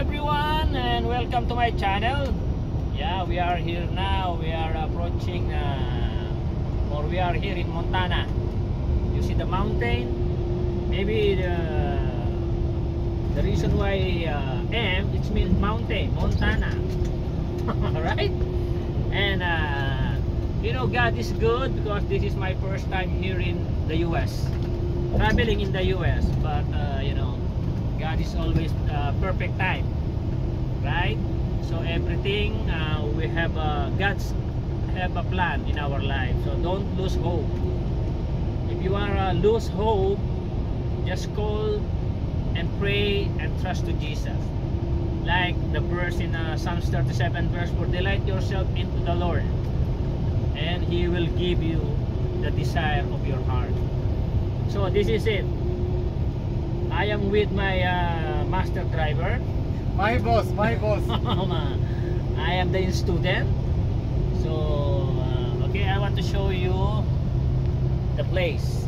everyone, and welcome to my channel. Yeah, we are here now. We are approaching or we are here in Montana. You see the mountain. Maybe the reason why M, it means mountain, Montana. Right? And you know, God is good, because this is my first time here in the US, traveling in the US. But you know, God is always perfect time, right? So everything we have God's have a plan in our life. So don't lose hope. If you are lose hope, just call and pray and trust to Jesus. Like the verse in Psalms 37 verse 4, delight yourself into the Lord, and He will give you the desire of your heart. So this is it. I am with my master driver. My boss. I am the student. So okay, I want to show you the place.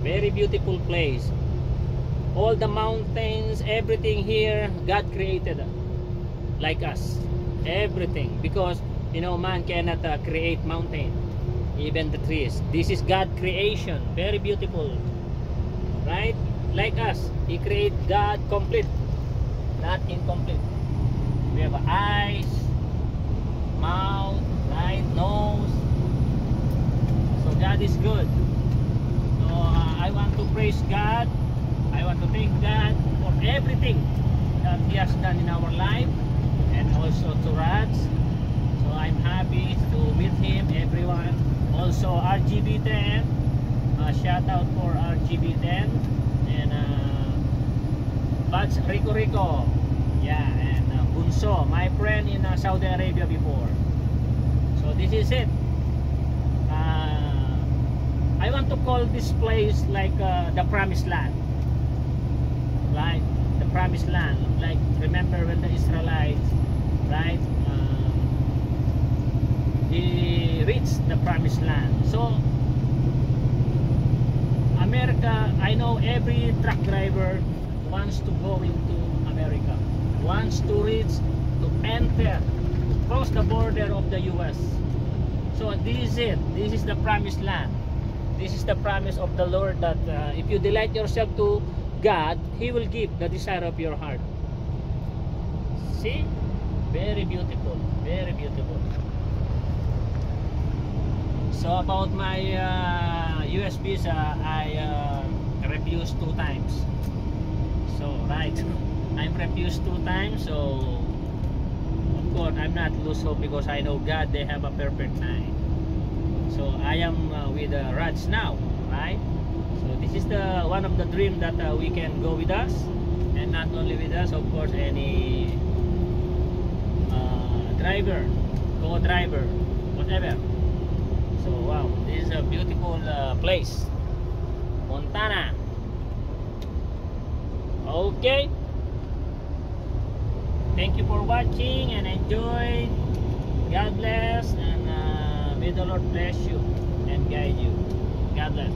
Very beautiful place. All the mountains, everything here, God created like us. Everything, because you know, man cannot create mountain, even the trees. This is God creation. Very beautiful, right? Like us, He create God complete, not incomplete. We have eyes, mouth, right, nose. So God is good. So I want to praise God. I want to thank God for everything that He has done in our life, and also to Raj. So I'm happy to meet him, everyone. Also RGB10, shout out for RGB10, and Bats Rico, yeah, and Bunso, my friend in Saudi Arabia before. So this is it. I want to call this place like the promised land. Like the promised land. Like, remember when the Israelites, right, he reached the promised land. So America, I know every truck driver wants to go into America, wants to reach, to enter, to cross the border of the US. So this is it. This is the promised land. This is the promise of the Lord, that if you delight yourself to God, He will give the desire of your heart. See? Very beautiful. Very beautiful. So about my US visa, I refused 2 times. So right, I'm refused 2 times. So of course I'm not lose hope, because I know God, they have a perfect time. So I am with Raj now, right? So this is the one of the dream that we can go with us, and not only with us, of course, any driver, co-driver, whatever. So wow, this is a beautiful place, Montana. Okay, thank you for watching and enjoy. God bless, and may the Lord bless you and guide you. God bless.